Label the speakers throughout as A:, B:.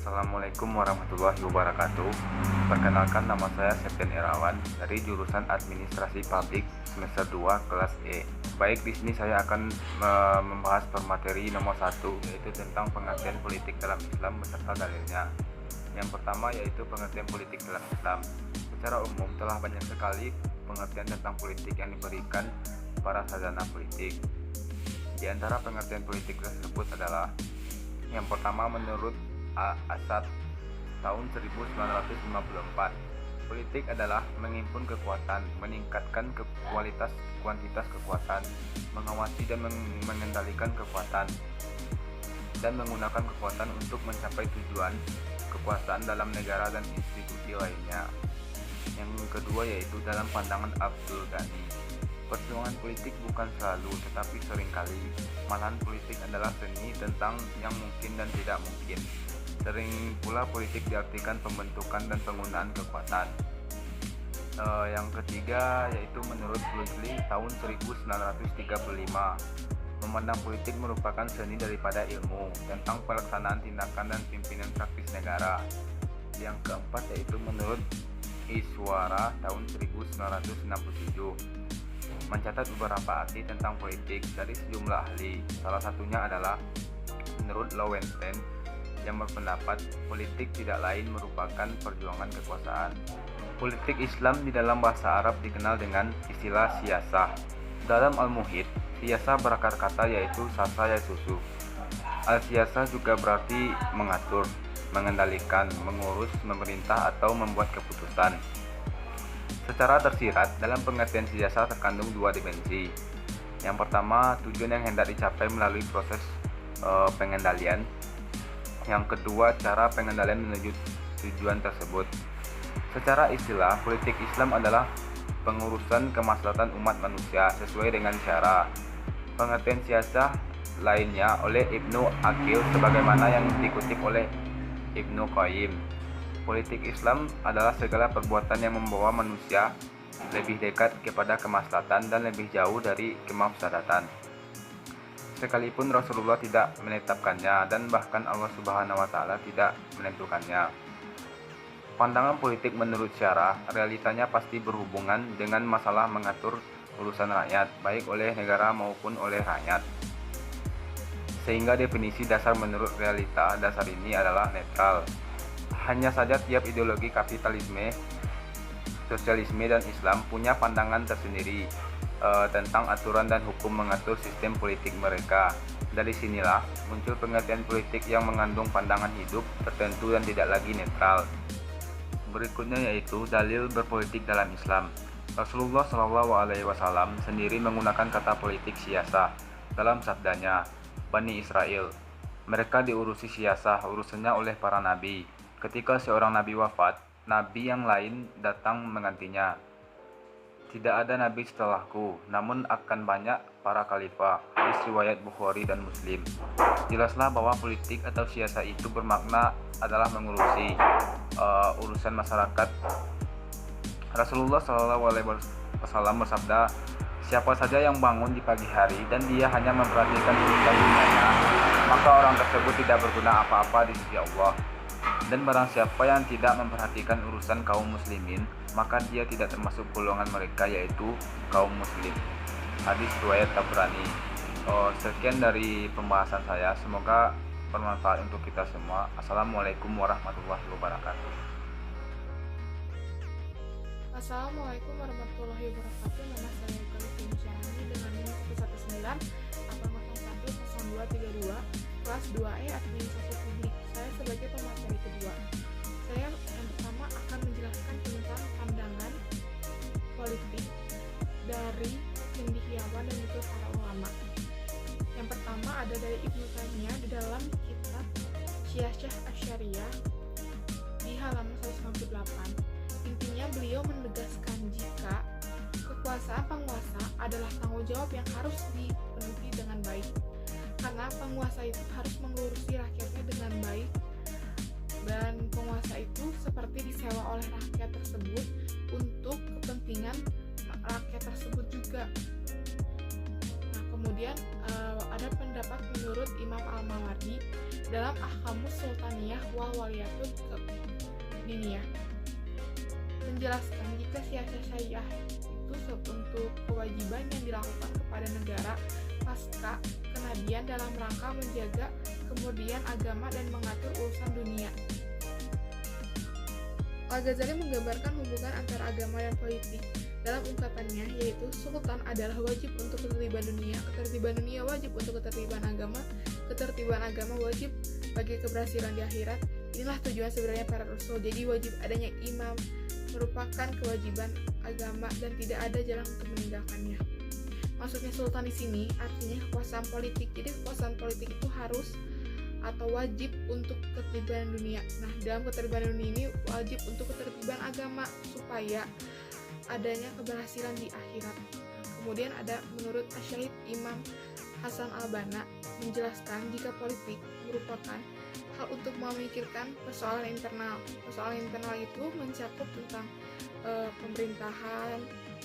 A: Assalamualaikum warahmatullahi wabarakatuh. Perkenalkan, nama saya Septian Irawan dari jurusan Administrasi Publik semester 2 kelas E. Baik, di sini saya akan membahas permateri nomor 1, yaitu tentang pengertian politik dalam Islam beserta dalilnya. Yang pertama yaitu pengertian politik dalam Islam. Secara umum telah banyak sekali pengertian tentang politik yang diberikan para sarjana politik. Di antara pengertian politik tersebut adalah yang pertama, menurut Asad tahun 1954, politik adalah menghimpun kekuatan, meningkatkan kuantitas kekuatan, mengawasi dan mengendalikan kekuatan, dan menggunakan kekuatan untuk mencapai tujuan kekuasaan dalam negara dan institusi lainnya. Yang kedua yaitu dalam pandangan Abdul Ghani, perjuangan politik bukan selalu, tetapi seringkali malahan politik adalah seni tentang yang mungkin dan tidak mungkin. Sering pula politik diartikan pembentukan dan penggunaan kekuatan. Yang ketiga yaitu menurut Bluntley tahun 1935, memandang politik merupakan seni daripada ilmu tentang pelaksanaan tindakan dan pimpinan praktis negara. Yang keempat yaitu menurut Iswara tahun 1967, mencatat beberapa arti tentang politik dari sejumlah ahli. Salah satunya adalah menurut Lowenstein yang berpendapat politik tidak lain merupakan perjuangan kekuasaan. Politik Islam di dalam bahasa Arab dikenal dengan istilah siyasah. Dalam Al-Muhit, siyasah berakar kata yaitu sasa yasusu. Al-siyasah juga berarti mengatur, mengendalikan, mengurus, memerintah atau membuat keputusan. Secara tersirat, dalam pengertian siyasah terkandung dua dimensi. Yang pertama, tujuan yang hendak dicapai melalui proses pengendalian. Yang kedua, cara pengendalian menuju tujuan tersebut. Secara istilah, politik Islam adalah pengurusan kemaslahatan umat manusia sesuai dengan cara. Pengertian siyasah lainnya oleh Ibnu Aqil sebagaimana yang dikutip oleh Ibnu Qayyim. Politik Islam adalah segala perbuatan yang membawa manusia lebih dekat kepada kemaslahatan dan lebih jauh dari kemafsadatan. Sekalipun Rasulullah tidak menetapkannya dan bahkan Allah Subhanahu wa taala tidak menentukannya. Pandangan politik menurut syarah realitanya pasti berhubungan dengan masalah mengatur urusan rakyat, baik oleh negara maupun oleh rakyat. Sehingga definisi dasar menurut realita dasar ini adalah netral. Hanya saja tiap ideologi kapitalisme, sosialisme, dan Islam punya pandangan tersendiri tentang aturan dan hukum mengatur sistem politik mereka. Dari sinilah muncul pengertian politik yang mengandung pandangan hidup tertentu dan tidak lagi netral. Berikutnya yaitu dalil berpolitik dalam Islam. Rasulullah SAW sendiri menggunakan kata politik siyasah dalam sabdanya, Bani Israel, mereka diurusi siyasah urusannya oleh para nabi. Ketika seorang nabi wafat, nabi yang lain datang menggantinya. Tidak ada nabi setelahku, namun akan banyak para khalifah. Hadis riwayat Bukhari dan Muslim. Jelaslah bahwa politik atau siyasah itu bermakna adalah mengurusi urusan masyarakat. Rasulullah SAW bersabda, siapa saja yang bangun di pagi hari dan dia hanya memperhatikan urusan dunianya, maka orang tersebut tidak berguna apa-apa di sisi Allah. Dan barang siapa yang tidak memperhatikan urusan kaum muslimin, maka dia tidak termasuk golongan mereka, yaitu kaum muslim. Hadis riwayat Tabrani. Sekian dari pembahasan saya, semoga bermanfaat untuk kita semua. Assalamualaikum warahmatullahi wabarakatuh.
B: Assalamualaikum warahmatullahi wabarakatuh. Nama saya Kalifin Syahani dengan NIM 119 8010232 kelas 2E Administrasi Publik. Saya sebagai pemateri kedua. Saya yang pertama akan menjelaskan tentang pandangan politik dari cendekiawan dan juga para ulama. Yang pertama ada dari Ibnu Taimiyah di dalam kitab Syiasah Asy-Syariah di halaman 198. Intinya beliau menegaskan jika kekuasaan penguasa adalah tanggung jawab yang harus dipenuhi dengan baik, karena penguasa itu harus mengurusi rakyatnya dengan baik, dan penguasa itu seperti disewa oleh rakyat tersebut untuk kepentingan rakyat tersebut juga. Nah, Kemudian ada pendapat menurut Imam Al-Mawardi dalam Ahkamus Sultaniyah wa Waliyatut Diniyah, menjelaskan jika siasat syariah itu untuk kewajiban yang dilakukan kepada negara pasca kenabian dalam rangka menjaga kemurnian agama dan mengatur urusan dunia. Al-Ghazali menggambarkan hubungan antara agama dan politik dalam ungkapannya, yaitu sultan adalah wajib untuk ketertiban dunia wajib untuk ketertiban agama wajib bagi keberhasilan di akhirat. Inilah tujuan sebenarnya para rasul. Jadi wajib adanya imam merupakan kewajiban agama dan tidak ada jalan untuk meninggalkannya. Maksudnya sultan di sini artinya kekuasaan politik. Jadi kekuasaan politik itu harus atau wajib untuk ketertiban dunia. Nah, dalam ketertiban dunia ini wajib untuk ketertiban agama supaya adanya keberhasilan di akhirat. Kemudian ada menurut Syahid Imam Hasan Al-Banna menjelaskan jika politik merupakan hal untuk memikirkan persoalan internal. Persoalan internal itu mencakup tentang pemerintahan,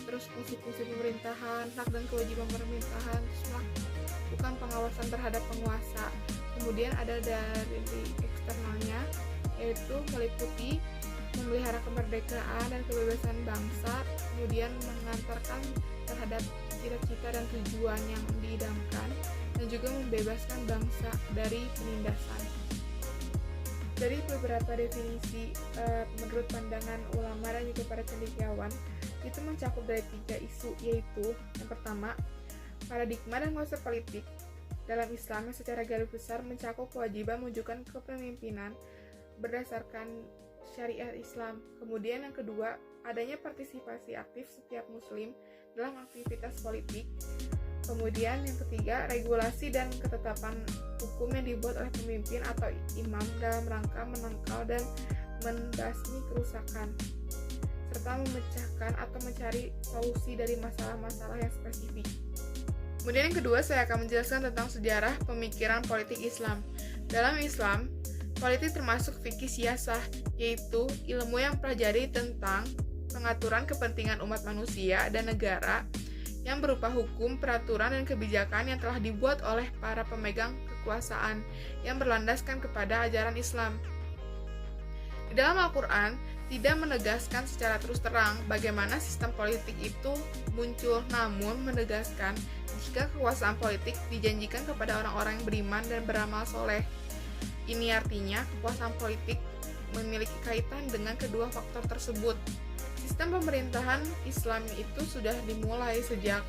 B: terus fungsi-fungsi pemerintahan, hak dan kewajiban pemerintahan, terus melakukan pengawasan terhadap penguasa. Kemudian ada dari eksternalnya, yaitu meliputi memelihara kemerdekaan dan kebebasan bangsa, kemudian mengantarkan terhadap cita-cita dan tujuan yang diidamkan, dan juga membebaskan bangsa dari penindasan. Dari beberapa definisi menurut pandangan ulama dan juga para cendekiawan, itu mencakup dari 3 isu, yaitu yang pertama, paradigma dan konsep politik dalam Islam yang secara garis besar mencakup kewajiban menunjukkan kepemimpinan berdasarkan syariat Islam. Kemudian yang kedua, adanya partisipasi aktif setiap muslim dalam aktivitas politik. Kemudian yang ketiga, regulasi dan ketetapan hukum yang dibuat oleh pemimpin atau imam dalam rangka menangkal dan membasmi kerusakan, serta memecahkan atau mencari solusi dari masalah-masalah yang spesifik. Kemudian yang kedua, saya akan menjelaskan tentang sejarah pemikiran politik Islam. Dalam Islam, politik termasuk fikih siyasah, yaitu ilmu yang mempelajari tentang pengaturan kepentingan umat manusia dan negara yang berupa hukum, peraturan, dan kebijakan yang telah dibuat oleh para pemegang kekuasaan yang berlandaskan kepada ajaran Islam. Di dalam Al-Quran, tidak menegaskan secara terus terang bagaimana sistem politik itu muncul, namun menegaskan jika kekuasaan politik dijanjikan kepada orang-orang yang beriman dan beramal soleh. Ini artinya kekuasaan politik memiliki kaitan dengan kedua faktor tersebut. Sistem pemerintahan Islam itu sudah dimulai sejak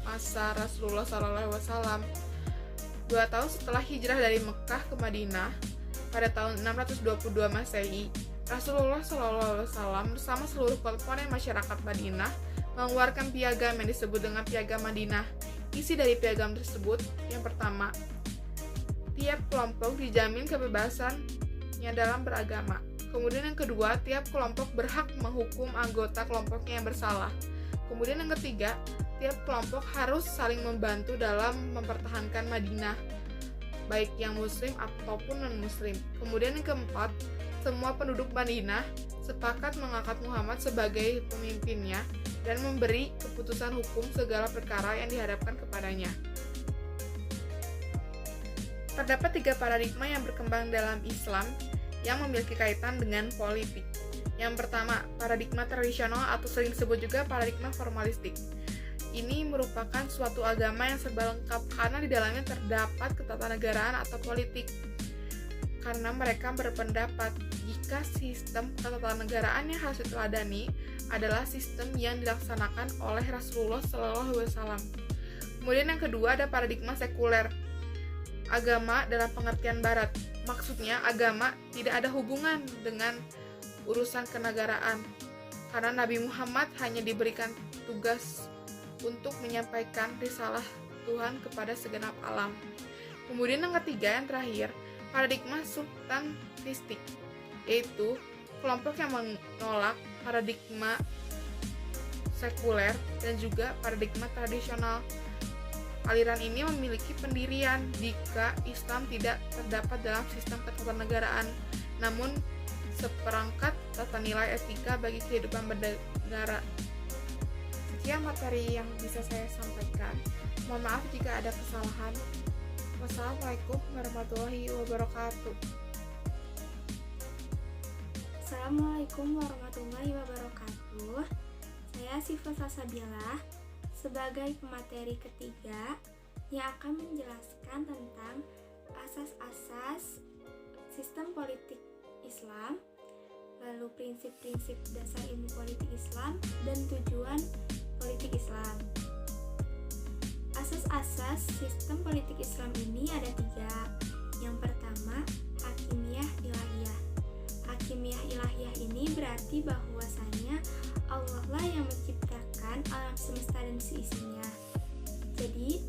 B: masa Rasulullah SAW. 2 tahun setelah hijrah dari Mekah ke Madinah pada tahun 622 Masehi, Rasulullah SAW bersama seluruh komponen masyarakat Madinah mengeluarkan piagam yang disebut dengan Piagam Madinah. Isi dari piagam tersebut, yang pertama, tiap kelompok dijamin kebebasannya dalam beragama. Kemudian yang kedua, tiap kelompok berhak menghukum anggota kelompoknya yang bersalah. Kemudian yang ketiga, tiap kelompok harus saling membantu dalam mempertahankan Madinah, baik yang muslim ataupun non-muslim. Kemudian yang keempat, semua penduduk Madinah sepakat mengangkat Muhammad sebagai pemimpinnya dan memberi keputusan hukum segala perkara yang dihadapkan kepadanya. Terdapat 3 paradigma yang berkembang dalam Islam yang memiliki kaitan dengan politik. Yang pertama, paradigma tradisional atau sering disebut juga paradigma formalistik. Ini merupakan suatu agama yang serba lengkap karena di dalamnya terdapat ketatanegaraan atau politik. Karena mereka berpendapat jika sistem ketatanegaraan yang harus diteladani adalah sistem yang dilaksanakan oleh Rasulullah SAW. Kemudian yang kedua ada paradigma sekuler. Agama dalam pengertian barat. Maksudnya agama tidak ada hubungan dengan urusan kenegaraan. Karena Nabi Muhammad hanya diberikan tugas untuk menyampaikan risalah Tuhan kepada segenap alam. Kemudian yang ketiga, yang terakhir, paradigma sultanistik, yaitu kelompok yang menolak paradigma sekuler dan juga paradigma tradisional. Aliran ini memiliki pendirian jika Islam tidak terdapat dalam sistem ketatanegaraan, namun seperangkat tata nilai etika bagi kehidupan bernegara. Sekian Sekian materi yang bisa saya sampaikan. Mohon maaf jika ada kesalahan. Wassalamualaikum warahmatullahi wabarakatuh.
C: Assalamualaikum warahmatullahi wabarakatuh. Saya Siva Salsabila sebagai pemateri ketiga yang akan menjelaskan tentang asas-asas sistem politik Islam, lalu prinsip-prinsip dasar ilmu politik Islam, dan tujuan politik Islam. Asas-asas sistem politik Islam ini ada 3. Yang pertama, hakimiyah ilahiyah. Hakimiyah ilahiyah ini berarti bahwasanya Allah lah yang menciptakan alam semesta dan seisinya. Jadi,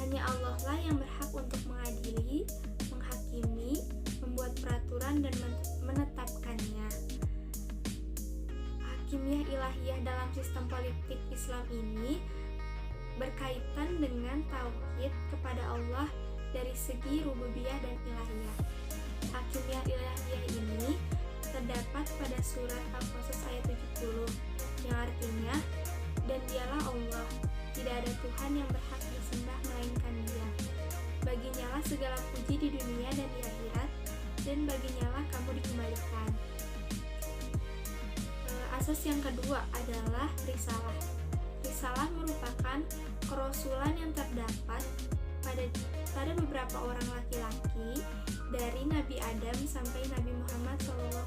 C: hanya Allah lah yang berhak untuk mengadili, menghakimi, membuat peraturan dan menetapkannya. Hakimiyah ilahiyah dalam sistem politik Islam ini berkaitan dengan tauhid kepada Allah dari segi rububiyah dan ilahiyah. Hakimiyah ilahiyah ini terdapat pada surat Al-Qasas ayat 70 yang artinya, dan dialah Allah, tidak ada Tuhan yang berhak disembah melainkan Dia. Baginya lah segala puji di dunia dan di akhirat, dan baginya lah kamu dikembalikan. Asas yang kedua adalah risalah. Risalah merupakan kerasulan yang terdapat pada beberapa orang laki-laki dari Nabi Adam sampai Nabi Muhammad SAW.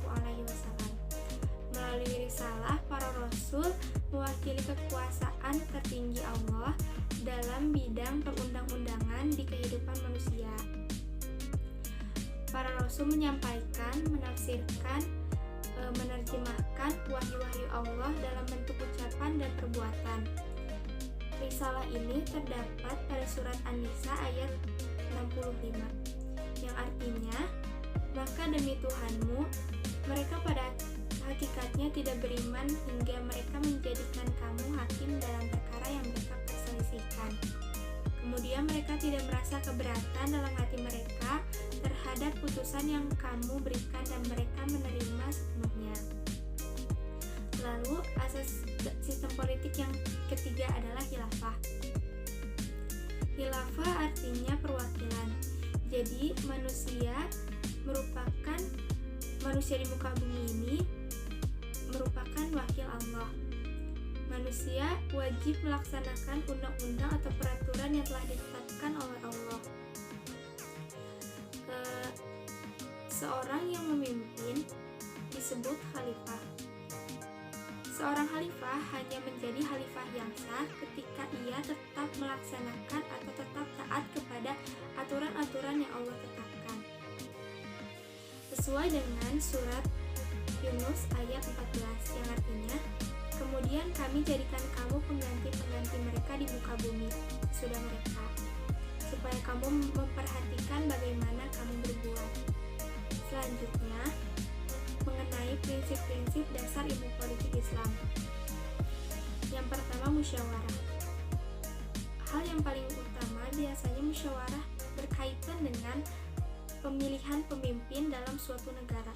C: Melalui risalah, para rasul mewakili kekuasaan tertinggi Allah dalam bidang perundang-undangan di kehidupan manusia. Para rasul menyampaikan, menafsirkan, menerjemahkan wahyu-wahyu Allah dalam bentuk ucapan dan perbuatan. Risalah ini terdapat pada surat An-Nisa ayat 65 yang artinya, maka demi Tuhanmu, mereka pada hakikatnya tidak beriman hingga mereka menjadikan kamu hakim dalam perkara yang mereka perselisihkan. Kemudian mereka tidak merasa keberatan dalam hati mereka terhadap putusan yang kamu berikan dan mereka menerima sepenuhnya. Lalu asas sistem politik yang ketiga adalah khilafah. Khilafah artinya perwakilan. Jadi manusia di muka bumi ini merupakan wakil Allah. Manusia wajib melaksanakan undang-undang atau peraturan yang telah ditetapkan oleh Allah. Seorang yang memimpin disebut khalifah. Seorang khalifah hanya menjadi khalifah yang sah ketika ia tetap melaksanakan atau tetap taat kepada aturan-aturan yang Allah tetapkan. Sesuai dengan surat Yunus ayat 14 yang artinya, kemudian kami jadikan kamu pengganti-pengganti mereka di muka bumi sesudah mereka, supaya kamu memperhatikan bagaimana kamu berbuat. Selanjutnya, mengenai prinsip-prinsip dasar ilmu politik Islam. Yang pertama, musyawarah. Hal yang paling utama biasanya musyawarah berkaitan dengan pemilihan pemimpin dalam suatu negara.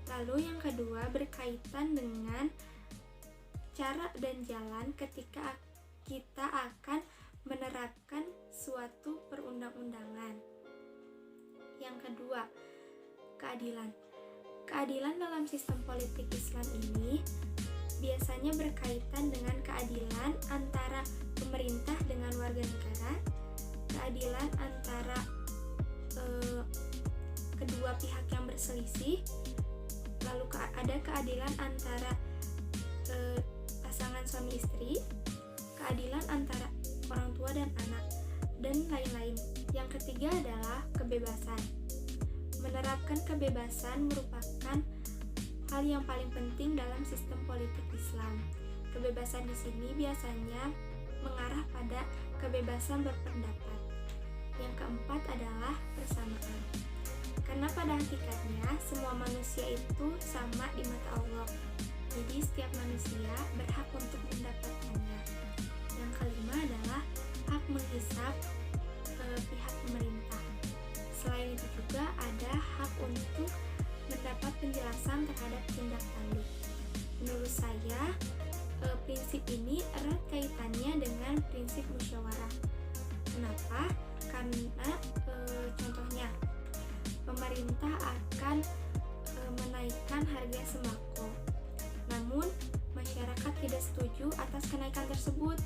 C: Lalu yang kedua berkaitan dengan cara dan jalan ketika kita akan menerapkan suatu perundang-undangan. Yang kedua, keadilan. Keadilan dalam sistem politik Islam ini biasanya berkaitan dengan keadilan antara pemerintah dengan warga negara, keadilan antara kedua pihak yang berselisih, lalu ada keadilan antara pasangan suami istri, keadilan antara orang tua dan anak, dan lain-lain. Yang ketiga adalah kebebasan. Menerapkan kebebasan merupakan hal yang paling penting dalam sistem politik Islam. Kebebasan di sini biasanya mengarah pada kebebasan berpendapat. Yang keempat adalah persamaan. Karena pada hakikatnya semua manusia itu sama di mata Allah. Jadi setiap manusia berhak untuk mendapatkannya. Yang kelima adalah hak menghisap pihak pemerintah. Selain itu juga ada hak untuk mendapat penjelasan terhadap tindak tanduk. Menurut saya, prinsip ini dengan prinsip musyawarah. Kenapa? Karena contohnya pemerintah akan menaikkan harga sembako. Namun masyarakat tidak setuju atas kenaikan tersebut.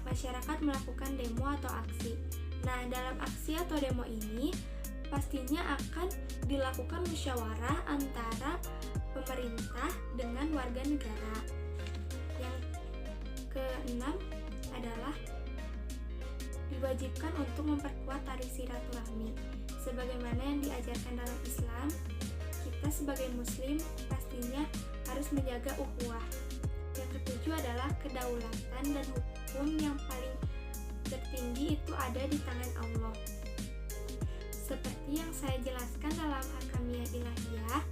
C: Masyarakat melakukan demo atau aksi. Nah, dalam aksi atau demo ini pastinya akan dilakukan musyawarah antara pemerintah dengan warga negara. Yang keenam adalah diwajibkan untuk memperkuat tali silaturahmi. Sebagaimana yang diajarkan dalam Islam, kita sebagai muslim pastinya harus menjaga ukhuwah. Yang ketujuh adalah kedaulatan dan hukum yang paling tertinggi itu ada di tangan Allah. Seperti yang saya jelaskan dalam Hakamiyah Ilahiyah,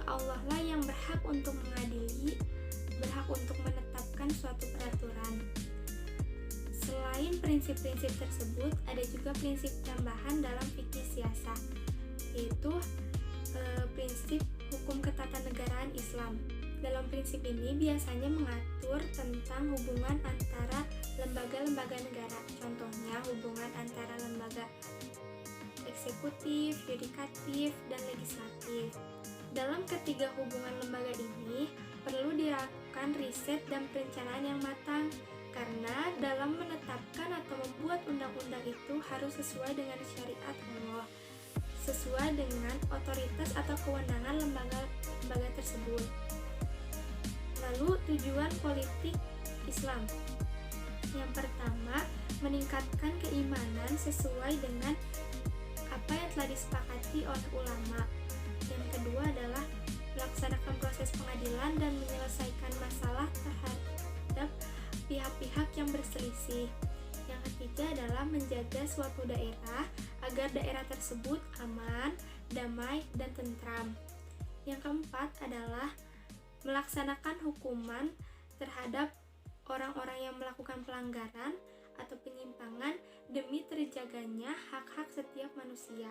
C: Allah lah yang berhak untuk mengadili, berhak untuk menetapkan suatu peraturan. Selain prinsip-prinsip tersebut, ada juga prinsip tambahan dalam fikih siasah, yaitu prinsip hukum ketatanegaraan Islam. Dalam prinsip ini biasanya mengatur tentang hubungan antara lembaga-lembaga negara, contohnya hubungan antara lembaga eksekutif, yudikatif, dan legislatif. Dalam ketiga hubungan lembaga ini perlu dilakukan riset dan perencanaan yang matang, karena dalam menetapkan atau membuat undang-undang itu harus sesuai dengan syariat Allah, sesuai dengan otoritas atau kewenangan lembaga tersebut. Lalu tujuan politik Islam. Yang pertama, meningkatkan keimanan sesuai dengan apa yang telah disepakati oleh ulama. Yang kedua adalah melaksanakan proses pengadilan dan menyelesaikan masalah terhadap pihak-pihak yang berselisih. Yang ketiga adalah menjaga suatu daerah agar daerah tersebut aman, damai, dan tentram. Yang keempat adalah melaksanakan hukuman terhadap orang-orang yang melakukan pelanggaran atau penyimpangan demi terjaganya hak-hak setiap manusia.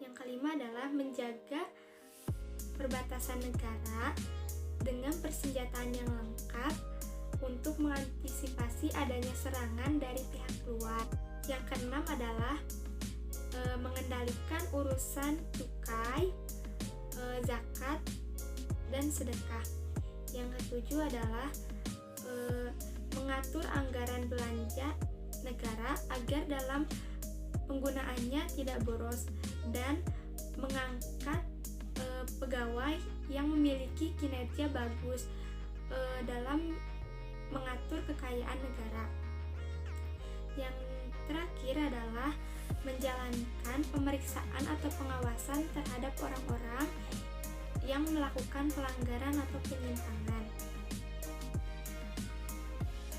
C: Yang kelima adalah menjaga perbatasan negara dengan persenjataan yang lengkap untuk mengantisipasi adanya serangan dari pihak luar. Yang keenam adalah mengendalikan urusan cukai, zakat, dan sedekah. Yang ketujuh adalah mengatur anggaran belanja negara agar dalam penggunaannya tidak boros, dan mengangkat pegawai yang memiliki kinerja bagus dalam mengatur kekayaan negara. Yang terakhir adalah menjalankan pemeriksaan atau pengawasan terhadap orang-orang yang melakukan pelanggaran atau penyimpangan.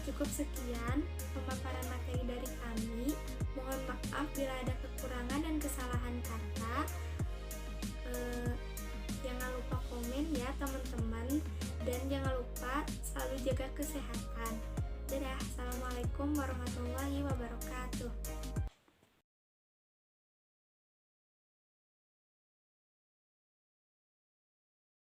C: Cukup sekian pemaparan materi dari kami. Mohon maaf bila ada kekurangan dan kesalahan kata. Jangan lupa komen ya teman-teman, dan jangan lupa selalu jaga kesehatan. Dadah, assalamualaikum warahmatullahi wabarakatuh.